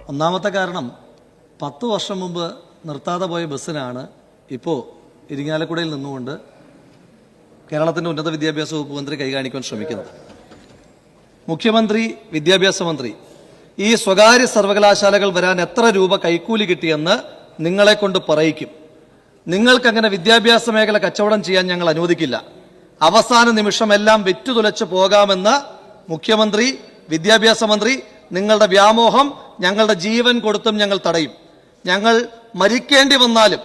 ഒന്നാമത്തെ കാരണം 10 വർഷം മുമ്പ് നിർത്താതെ പോയ ബസ്സിനാണ് ഇപ്പോൾ ഇരിങ്ങാലക്കുടയിൽ നിന്നുകൊണ്ട് കേരളത്തിൻ്റെ ഉന്നത വിദ്യാഭ്യാസ വകുപ്പ് മന്ത്രി കൈകാണിക്കാൻ ശ്രമിക്കുന്നത്. മുഖ്യമന്ത്രി, വിദ്യാഭ്യാസ മന്ത്രി ഈ സ്വകാര്യ സർവകലാശാലകൾ വരാൻ എത്ര രൂപ കൈക്കൂലി കിട്ടിയെന്ന് നിങ്ങളെ കൊണ്ട് പറയിക്കും. നിങ്ങൾക്കങ്ങനെ വിദ്യാഭ്യാസ മേഖല കച്ചവടം ചെയ്യാൻ ഞങ്ങൾ അനുവദിക്കില്ല. അവസാന നിമിഷം എല്ലാം വെറ്റുതുലച്ച് പോകാമെന്ന് മുഖ്യമന്ത്രി, വിദ്യാഭ്യാസ മന്ത്രി നിങ്ങളുടെ വ്യാമോഹം ഞങ്ങളുടെ ജീവൻ കൊടുത്തും ഞങ്ങൾ തടയും. ഞങ്ങൾ മരിക്കേണ്ടി വന്നാലും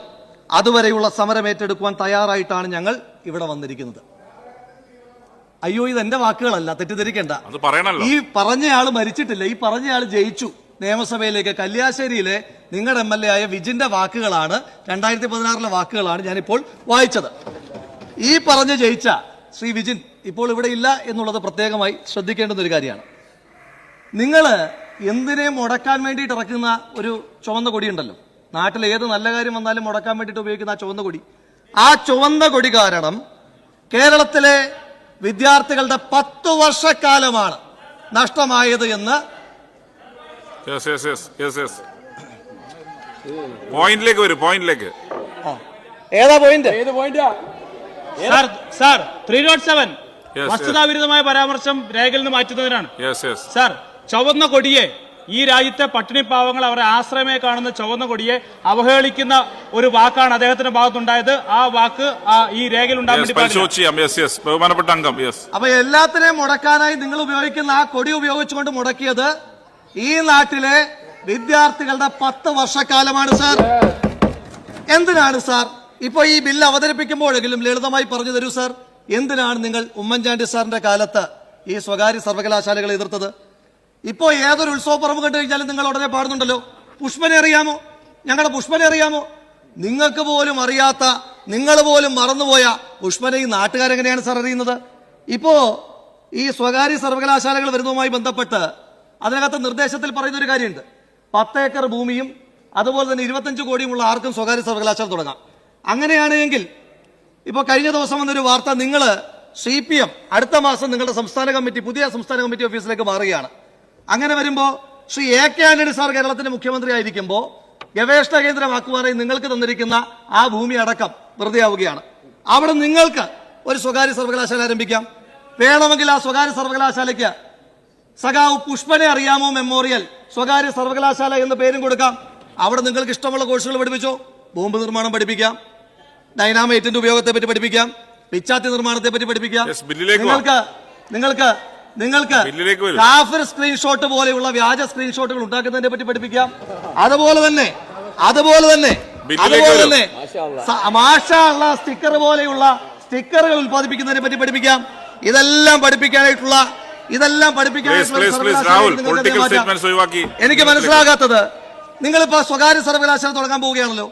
അതുവരെയുള്ള സമരം ഏറ്റെടുക്കുവാൻ തയ്യാറായിട്ടാണ് ഞങ്ങൾ ഇവിടെ വന്നിരിക്കുന്നത്. അയ്യോ, ഇത് എന്റെ വാക്കുകളല്ല, തെറ്റിദ്ധരിക്കേണ്ട. ഈ പറഞ്ഞയാള് മരിച്ചിട്ടില്ല, ഈ പറഞ്ഞയാള് ജയിച്ചു നിയമസഭയിലേക്ക്. കല്യാശ്ശേരിയിലെ നിങ്ങളുടെ MLA ആയ വിജിന്റെ വാക്കുകളാണ്, 2016 വാക്കുകളാണ് ഞാനിപ്പോൾ വായിച്ചത്. ഈ പറഞ്ഞ് ജയിച്ച ശ്രീ വിജിൻ ഇപ്പോൾ ഇവിടെ ഇല്ല എന്നുള്ളത് പ്രത്യേകമായി ശ്രദ്ധിക്കേണ്ടുന്ന ഒരു കാര്യമാണ്. നിങ്ങൾ എന്തിനെ മുടക്കാൻ വേണ്ടിയിട്ട് ഇറക്കുന്ന ഒരു ചുവന്ന കൊടിയുണ്ടല്ലോ, നാട്ടിൽ ഏത് നല്ല കാര്യം വന്നാലും മുടക്കാൻ വേണ്ടിയിട്ട് ഉപയോഗിക്കുന്ന ആ ചുവന്ന കൊടി, ആ ചുവന്ന കൊടി കാരണം കേരളത്തിലെ വിദ്യാർത്ഥികളുടെ 10 വർഷക്കാലമാണ് നഷ്ടമായത് എന്ന് പോയിന്റിലേക്ക് ഏതാ പോയിന്റ്? 307 വസ്തുതാവിരുദ്ധമായ പരാമർശം രേഖയിൽ നിന്ന് മാറ്റുന്നതിനാണ്. സാർ, ചുവന്ന കൊടിയെ, ഈ രാജ്യത്തെ പട്ടിണി പാവങ്ങൾ അവരെ ആശ്രയമേ കാണുന്ന ചുവന്ന കൊടിയെ അവഹേളിക്കുന്ന ഒരു വാക്കാണ് അദ്ദേഹത്തിന്റെ ഭാഗത്തുണ്ടായത്. ആ വാക്ക് ഈ രേഖയിൽ ഉണ്ടാകാൻ വേണ്ടി അപ്പൊ എല്ലാത്തിനെയും മുടക്കാനായി നിങ്ങൾ ഉപയോഗിക്കുന്ന ആ കൊടി ഉപയോഗിച്ചുകൊണ്ട് മുടക്കിയത് ഈ നാട്ടിലെ വിദ്യാർത്ഥികളുടെ 10 വർഷക്കാലമാണ് സാർ. എന്തിനാണ് സാർ ഇപ്പൊ ഈ ബില്ല് അവതരിപ്പിക്കുമ്പോഴെങ്കിലും ലളിതമായി പറഞ്ഞു തരൂ സാർ, എന്തിനാണ് നിങ്ങൾ ഉമ്മൻചാണ്ടി സാറിന്റെ കാലത്ത് ഈ സ്വകാര്യ സർവകലാശാലകളെ എതിർത്തത്? ഇപ്പോ ഏതൊരു ഉത്സവപ്പറമ്പ് കണ്ടു കഴിഞ്ഞാലും നിങ്ങൾ ഉടനെ പാടുന്നുണ്ടല്ലോ, പുഷ്പനെ അറിയാമോ, ഞങ്ങളുടെ പുഷ്പനെ അറിയാമോ? നിങ്ങൾക്ക് പോലും അറിയാത്ത, നിങ്ങൾ പോലും മറന്നുപോയ പുഷ്പനെ ഈ നാട്ടുകാരെങ്ങനെയാണ് സാർ അറിയുന്നത്? ഇപ്പോ ഈ സ്വകാര്യ സർവകലാശാലകൾ വരുന്നതുമായി ബന്ധപ്പെട്ട് അതിനകത്ത് നിർദ്ദേശത്തിൽ പറയുന്ന ഒരു കാര്യമുണ്ട്, 10 ഏക്കർ ഭൂമിയും അതുപോലെ തന്നെ 25 കോടിയുമുള്ള ആർക്കും സ്വകാര്യ സർവകലാശാല തുടങ്ങാം. അങ്ങനെയാണെങ്കിൽ ഇപ്പൊ കഴിഞ്ഞ ദിവസം വന്നൊരു വാർത്ത, നിങ്ങൾ CPM അടുത്ത മാസം നിങ്ങളുടെ സംസ്ഥാന കമ്മിറ്റി, പുതിയ സംസ്ഥാന കമ്മിറ്റി ഓഫീസിലേക്ക് മാറുകയാണ്. അങ്ങനെ വരുമ്പോ ശ്രീ AK ആന്റണി സാർ കേരളത്തിന്റെ മുഖ്യമന്ത്രി ആയിരിക്കുമ്പോ ഗവേഷണ കേന്ദ്രമാക്കുവാനായി നിങ്ങൾക്ക് തന്നിരിക്കുന്ന ആ ഭൂമി അടക്കം വെറുതെ ആവുകയാണ്. അവിടെ നിങ്ങൾക്ക് ഒരു സ്വകാര്യ സർവകലാശാല ആരംഭിക്കാം. വേണമെങ്കിൽ ആ സ്വകാര്യ സർവകലാശാലയ്ക്ക് സഖാവ് പുഷ്പനെ അറിയാമോ മെമ്മോറിയൽ സ്വകാര്യ സർവകലാശാല എന്ന പേരും കൊടുക്കാം. അവിടെ നിങ്ങൾക്ക് ഇഷ്ടമുള്ള കോഴ്സുകൾ പഠിപ്പിച്ചോ. ബോംബ് നിർമ്മാണം പഠിപ്പിക്കാം, ഡൈനാമൈറ്റിന്റെ ഉപയോഗത്തെ പറ്റി പഠിപ്പിക്കാം, പിച്ചാത്തി നിർമ്മാണത്തെ പറ്റി പഠിപ്പിക്കാം. നിങ്ങൾക്ക് കാഫിർ സ്ക്രീൻഷോട്ട് പോലെയുള്ള വ്യാജ സ്ക്രീൻഷോട്ടുകൾ ഉണ്ടാക്കുന്നതിനെ പറ്റി പഠിപ്പിക്കാം. അതുപോലെ തന്നെ മാഷാ അല്ലാഹ് സ്റ്റിക്കർ പോലെയുള്ള സ്റ്റിക്കറുകൾ ഉത്പാദിപ്പിക്കുന്നതിനെ പറ്റി പഠിപ്പിക്കാം. ഇതെല്ലാം പഠിപ്പിക്കാനായിട്ടുള്ള എനിക്ക് മനസ്സിലാകാത്തത്, നിങ്ങളിപ്പോ സ്വകാര്യ സർവകലാശാല തുടങ്ങാൻ പോവുകയാണല്ലോ.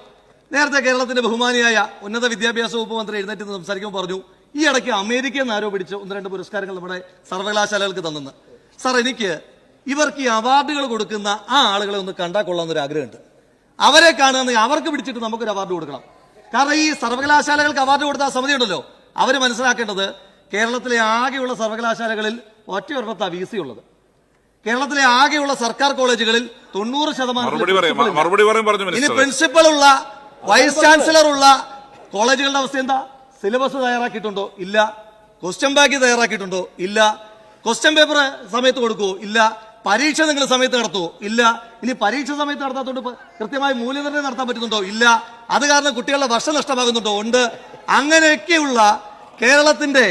നേരത്തെ കേരളത്തിന്റെ ബഹുമാനിയായ ഉന്നത വിദ്യാഭ്യാസ വകുപ്പ് മന്ത്രി എഴുന്നേറ്റ് സംസാരിക്കുമ്പോൾ പറഞ്ഞു, ഈ ഇടയ്ക്ക് അമേരിക്കയിൽ നിന്ന് ആരോപിച്ച് 1-2 പുരസ്കാരങ്ങൾ നമ്മുടെ സർവകലാശാലകൾക്ക് തന്നെന്ന്. സാർ, എനിക്ക് ഇവർക്ക് ഈ അവാർഡുകൾ കൊടുക്കുന്ന ആ ആളുകളെ ഒന്ന് കണ്ടാൽ കൊള്ളാമെന്നൊരു ആഗ്രഹമുണ്ട്. അവരെ കാണുകയെന്ന് അവർക്ക് പിടിച്ചിട്ട് നമുക്കൊരു അവാർഡ് കൊടുക്കണം. കാരണം ഈ സർവകലാശാലകൾക്ക് അവാർഡ് കൊടുത്ത ആ സമിതി ഉണ്ടല്ലോ, അവർ മനസ്സിലാക്കേണ്ടത് കേരളത്തിലെ ആകെയുള്ള സർവകലാശാലകളിൽ ഒറ്റയൊരിടത്താണ് VC ഉള്ളത്. കേരളത്തിലെ ആകെയുള്ള സർക്കാർ കോളേജുകളിൽ 90% ഇനി പ്രിൻസിപ്പൽ ഉള്ള, വൈസ് ചാൻസലർ ഉള്ള കോളേജുകളുടെ അവസ്ഥ എന്താ? സിലബസ് തയ്യാറാക്കിയിട്ടുണ്ടോ? ഇല്ല. ക്വസ്റ്റ്യൻ ബാങ്ക് തയ്യാറാക്കിയിട്ടുണ്ടോ? ഇല്ല. ക്വസ്റ്റ്യൻ പേപ്പർ സമയത്ത് കൊടുക്കുവോ? ഇല്ല. പരീക്ഷ നിങ്ങൾ സമയത്ത് നടത്തുവോ? ഇല്ല. ഇനി പരീക്ഷ സമയത്ത് നടത്താത്തോണ്ട് കൃത്യമായി മൂല്യനിർണ്ണയം നടത്താൻ പറ്റുന്നുണ്ടോ? ഇല്ല. അത് കാരണം കുട്ടികളുടെ വർഷം നഷ്ടമാകുന്നുണ്ടോ? ഉണ്ട്. അങ്ങനെയൊക്കെയുള്ള കേരളത്തിന്റെ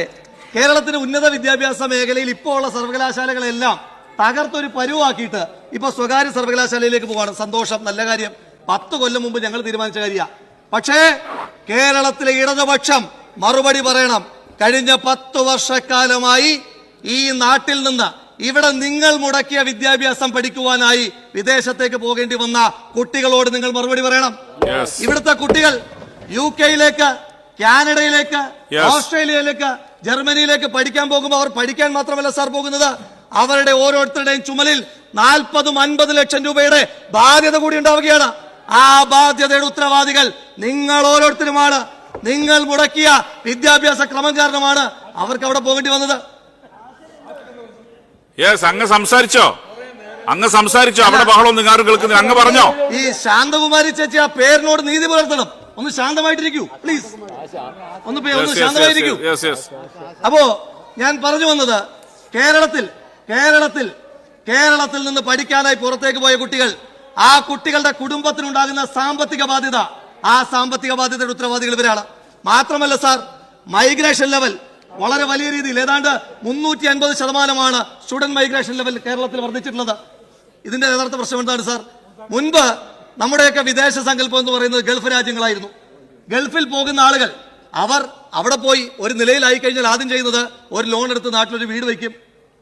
ഉന്നത വിദ്യാഭ്യാസ മേഖലയിൽ ഇപ്പോൾ ഉള്ള സർവകലാശാലകളെല്ലാം തകർത്തൊരു പരുവാക്കിയിട്ട് ഇപ്പൊ സ്വകാര്യ സർവകലാശാലയിലേക്ക് പോവാണ്. സന്തോഷം, നല്ല കാര്യം. 10 കൊല്ലം മുമ്പ് ഞങ്ങൾ തീരുമാനിച്ച കാര്യമാണ്. പക്ഷേ കേരളത്തിലെ ഇടതുപക്ഷം മറുപടി പറയണം. കഴിഞ്ഞ 10 വർഷക്കാലമായി ഈ നാട്ടിൽ നിന്ന്, ഇവിടെ നിങ്ങൾ മുടക്കിയ വിദ്യാഭ്യാസം പഠിക്കുവാനായി വിദേശത്തേക്ക് പോകേണ്ടി വന്ന കുട്ടികളോട് നിങ്ങൾ മറുപടി പറയണം. ഇവിടുത്തെ കുട്ടികൾ UK-ലേക്ക്, കാനഡയിലേക്ക്, ഓസ്ട്രേലിയയിലേക്ക്, ജർമ്മനിയിലേക്ക് പഠിക്കാൻ പോകുമ്പോൾ അവർ പഠിക്കാൻ മാത്രമല്ല സാർ പോകുന്നത്, അവരുടെ ഓരോരുത്തരുടെയും ചുമലിൽ 40-50 ലക്ഷം രൂപയുടെ ബാധ്യത കൂടി ഉണ്ടാവുകയാണ്. ആ ബാധ്യതയുടെ ഉത്തരവാദികൾ നിങ്ങൾ ഓരോരുത്തരുമാണ്. നിങ്ങൾ മുടക്കിയ വിദ്യാഭ്യാസ ക്രമം കാരണമാണ് അവർക്ക് അവിടെ പോകേണ്ടി വന്നത്. അങ്ങ് സംസാരിച്ചോ? അങ്ങ് സംസാരിച്ചോ? അവിടെ ബഹളമൊന്നും ആരും കേൾക്കുന്നില്ല. അങ്ങ് പറഞ്ഞോ. ഈ ശാന്തകുമാരി ചേച്ചി ആ പേരിനോട് നീതി പുലർത്തണം. ഒന്ന് ശാന്തമായിട്ടിരിക്കൂ പ്ലീസ്. ഒന്ന് ശാന്തമായിരിക്കൂ. അപ്പോ ഞാൻ പറഞ്ഞു വന്നത്, കേരളത്തിൽ നിന്ന് പഠിക്കാനായി പുറത്തേക്ക് പോയ കുട്ടികൾ, ആ കുട്ടികളുടെ കുടുംബത്തിനുണ്ടാകുന്ന സാമ്പത്തിക ബാധ്യത, ആ സാമ്പത്തിക ബാധ്യതയുടെ ഉത്തരവാദികൾ ഇവരാണ്. മാത്രമല്ല സാർ, മൈഗ്രേഷൻ ലെവൽ വളരെ വലിയ രീതിയിൽ ഏതാണ്ട് 350% സ്റ്റുഡന്റ് മൈഗ്രേഷൻ ലെവൽ കേരളത്തിൽ വർദ്ധിച്ചിട്ടുള്ളത്. ഇതിന്റെ യഥാർത്ഥ പ്രശ്നം എന്താണ് സാർ? മുൻപ് നമ്മുടെയൊക്കെ വിദേശ സങ്കല്പം എന്ന് പറയുന്നത് ഗൾഫ് രാജ്യങ്ങളായിരുന്നു. ഗൾഫിൽ പോകുന്ന ആളുകൾ അവർ അവിടെ പോയി ഒരു നിലയിലായി കഴിഞ്ഞാൽ ആദ്യം ചെയ്യുന്നത് ഒരു ലോൺ എടുത്ത് നാട്ടിലൊരു വീട് വയ്ക്കും,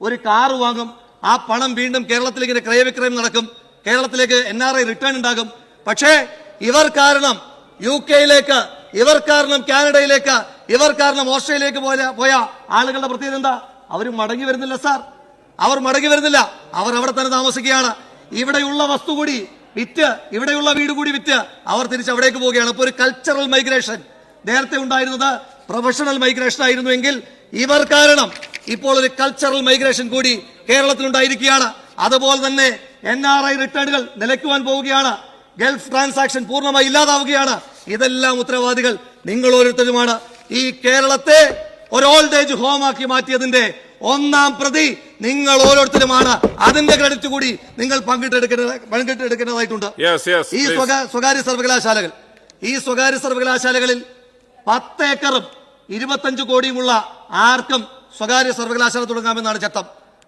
ഒരു കാറ് വാങ്ങും. ആ പണം വീണ്ടും കേരളത്തിലേക്ക് ക്രയവിക്രയം നടക്കും, കേരളത്തിലേക്ക് NRI റിട്ടേൺ ഉണ്ടാകും. പക്ഷേ ഇവർ കാരണം UK-യിലേക്ക്, ഇവർ കാരണം കാനഡയിലേക്ക്, ഇവർ കാരണം ഓസ്ട്രേലിയയിലേക്ക് പോയ ആളുകളുടെ പ്രത്യേകത എന്താ? അവർ മടങ്ങി വരുന്നില്ല സാർ. അവർ മടങ്ങി വരുന്നില്ല. അവർ അവിടെ തന്നെ താമസിക്കുകയാണ്. ഇവിടെയുള്ള വസ്തു കൂടി വിറ്റ്, ഇവിടെയുള്ള വീട് കൂടി വിറ്റ് അവർ തിരിച്ച് അവിടേക്ക് പോവുകയാണ്. അപ്പോൾ ഒരു കൾച്ചറൽ മൈഗ്രേഷൻ. നേരത്തെ ഉണ്ടായിരുന്നത് പ്രൊഫഷണൽ മൈഗ്രേഷൻ ആയിരുന്നുവെങ്കിൽ ഇവർ കാരണം ഇപ്പോൾ ഒരു കൾച്ചറൽ മൈഗ്രേഷൻ കൂടി കേരളത്തിലുണ്ടായിരിക്കുകയാണ്. അതുപോലെ തന്നെ NRI റിട്ടേണുകൾ നിലയ്ക്കുവാൻ പോവുകയാണ്. ഗൾഫ് ട്രാൻസാക്ഷൻ പൂർണ്ണമായി ഇല്ലാതാവുകയാണ്. ഇതെല്ലാം ഉത്തരവാദികൾ നിങ്ങൾ ഓരോരുത്തരുമാണ്. ഈ കേരളത്തെ ഒരു ഓൾഡ് ഏജ് ഹോം ആക്കി മാറ്റിയതിന്റെ ഒന്നാം പ്രതി നിങ്ങൾ ഓരോരുത്തരുമാണ്. അതിന്റെ ക്രെഡിറ്റ് കൂടി നിങ്ങൾ പങ്കിട്ടെടുക്കേണ്ടതായിട്ടുണ്ട്. ഈ സ്വകാര്യ സർവകലാശാലകളിൽ 10 ഏക്കറും 25 കോടിയുമുള്ള ആർക്കും സ്വകാര്യ സർവകലാശാല തുടങ്ങാമെന്നാണ് ചട്ടം.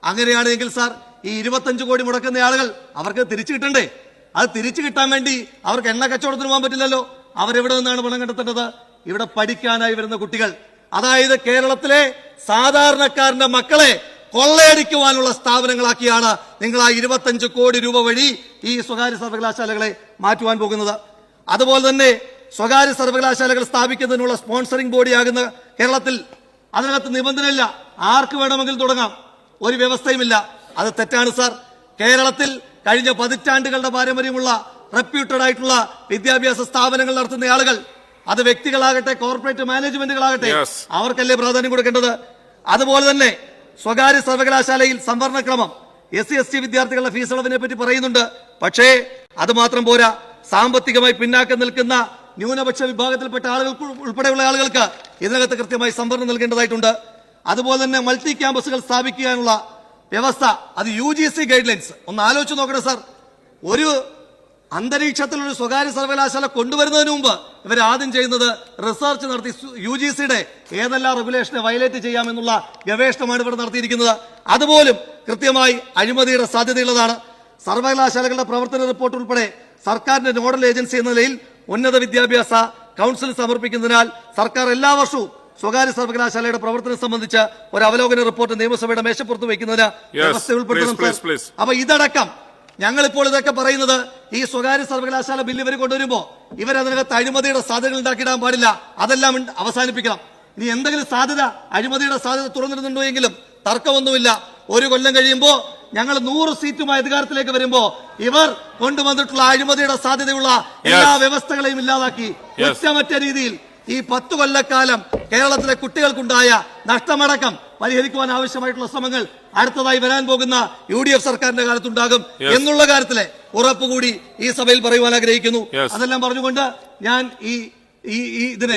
അങ്ങനെയാണെങ്കിൽ സാർ, ഈ 25 കോടി മുടക്കുന്ന ആളുകൾ അവർക്ക് തിരിച്ചു കിട്ടണ്ടേ? അത് തിരിച്ചു കിട്ടാൻ വേണ്ടി അവർക്ക് എണ്ണ കച്ചവടത്തിന് പോകാൻ പറ്റില്ലല്ലോ. അവരെവിടെ നിന്നാണ് പണം കണ്ടെത്തേണ്ടത്? ഇവിടെ പഠിക്കാനായി വരുന്ന കുട്ടികൾ, അതായത് കേരളത്തിലെ സാധാരണക്കാരന്റെ മക്കളെ കൊള്ളയടിക്കുവാനുള്ള സ്ഥാപനങ്ങളാക്കിയാണ് നിങ്ങൾ ആ 25 കോടി രൂപ വഴി ഈ സ്വകാര്യ സർവകലാശാലകളെ മാറ്റുവാൻ പോകുന്നത്. അതുപോലെ തന്നെ സ്വകാര്യ സർവകലാശാലകൾ സ്ഥാപിക്കുന്നതിനുള്ള സ്പോൺസറിംഗ് ബോഡിയാകുന്ന കേരളത്തിൽ അതിനകത്ത് നിബന്ധനയില്ല, ആർക്ക് വേണമെങ്കിലും തുടങ്ങാം, ഒരു വ്യവസ്ഥയുമില്ല. അത് തെറ്റാണ് സാർ. കേരളത്തിൽ കഴിഞ്ഞ 10 പതിറ്റാണ്ടുകളുടെ പാരമ്പര്യമുള്ള റെപ്യൂട്ടഡ് ആയിട്ടുള്ള വിദ്യാഭ്യാസ സ്ഥാപനങ്ങൾ നടത്തുന്ന ആളുകൾ, അത് വ്യക്തികളാകട്ടെ കോർപ്പറേറ്റ് മാനേജ്മെന്റുകളാകട്ടെ, അവർക്കല്ലേ പ്രാധാന്യം കൊടുക്കേണ്ടത്. അതുപോലെ തന്നെ സ്വകാര്യ സർവകലാശാലയിൽ സംവരണക്രമം, SC/ST വിദ്യാർത്ഥികളുടെ ഫീസ് അളവിനെ പറ്റി പറയുന്നുണ്ട്. പക്ഷേ അത് മാത്രം പോരാ. സാമ്പത്തികമായി പിന്നാക്കം നിൽക്കുന്ന ന്യൂനപക്ഷ വിഭാഗത്തിൽപ്പെട്ട ആളുകൾക്ക് ഉൾപ്പെടെയുള്ള ആളുകൾക്ക് ഇതിനകത്ത് കൃത്യമായി സംവരണം നൽകേണ്ടതായിട്ടുണ്ട്. അതുപോലെ തന്നെ മൾട്ടി ക്യാമ്പസുകൾ സ്ഥാപിക്കാനുള്ള വ്യവസ്ഥ, അത് UGC ഗൈഡ് ലൈൻസ്. ഒന്ന് ആലോചിച്ച് നോക്കണം സാർ. ഒരു അന്തരീക്ഷത്തിൽ ഒരു സ്വകാര്യ സർവകലാശാല കൊണ്ടുവരുന്നതിന് മുമ്പ് ഇവർ ആദ്യം ചെയ്യുന്നത് റിസർച്ച് നടത്തി UGCയുടെ ഏതെല്ലാം റെഗുലേഷനെ വയലേറ്റ് ചെയ്യാമെന്നുള്ള ഗവേഷണമാണ് ഇവിടെ നടത്തിയിരിക്കുന്നത്. അതുപോലും കൃത്യമായി അഴിമതിയുടെ സാധ്യതയുള്ളതാണ്. സർവകലാശാലകളുടെ പ്രവർത്തന റിപ്പോർട്ട് ഉൾപ്പെടെ സർക്കാരിന്റെ നോഡൽ ഏജൻസി എന്ന നിലയിൽ ഉന്നത വിദ്യാഭ്യാസ കൗൺസിൽ സമർപ്പിക്കുന്നതിനാൽ സർക്കാർ എല്ലാ വർഷവും സ്വകാര്യ സർവകലാശാലയുടെ പ്രവർത്തനം സംബന്ധിച്ച് ഒരു അവലോകന റിപ്പോർട്ട് നിയമസഭയുടെ മേശപ്പുറത്ത് വയ്ക്കുന്നതിന് വ്യവസ്ഥ ഉൾപ്പെടുത്തണം. അപ്പൊ ഇതടക്കം ഞങ്ങളിപ്പോൾ ഇതൊക്കെ പറയുന്നത്, ഈ സ്വകാര്യ സർവകലാശാല ബില്ല് ഇവർ കൊണ്ടുവരുമ്പോൾ ഇവരതിനകത്ത് അഴിമതിയുടെ സാധ്യതകൾ ഉണ്ടാക്കിയിടാൻ പാടില്ല. അതെല്ലാം അവസാനിപ്പിക്കണം. ഇനി എന്തെങ്കിലും സാധ്യത, അഴിമതിയുടെ സാധ്യത തുറന്നിരുന്നുണ്ടോ എങ്കിലും തർക്കമൊന്നുമില്ല. ഒരു കൊല്ലം കഴിയുമ്പോൾ ഞങ്ങൾ 100 സീറ്റുമായി അധികാരത്തിലേക്ക് വരുമ്പോ ഇവർ കൊണ്ടുവന്നിട്ടുള്ള അഴിമതിയുടെ സാധ്യതയുള്ള എല്ലാ വ്യവസ്ഥകളെയും ഇല്ലാതാക്കി ഒറ്റമറ്റ രീതിയിൽ ഈ 10 കൊല്ലക്കാലം കേരളത്തിലെ കുട്ടികൾക്കുണ്ടായ നഷ്ടമടക്കം പരിഹരിക്കുവാൻ ആവശ്യമായിട്ടുള്ള ശ്രമങ്ങൾ അടുത്തതായി വരാൻ പോകുന്ന UDF സർക്കാരിന്റെ കാലത്തുണ്ടാകും എന്നുള്ള കാര്യത്തിലെ ഉറപ്പുകൂടി ഈ സഭയിൽ പറയുവാൻ ആഗ്രഹിക്കുന്നു. അതെല്ലാം പറഞ്ഞുകൊണ്ട് ഞാൻ ഇതിനെ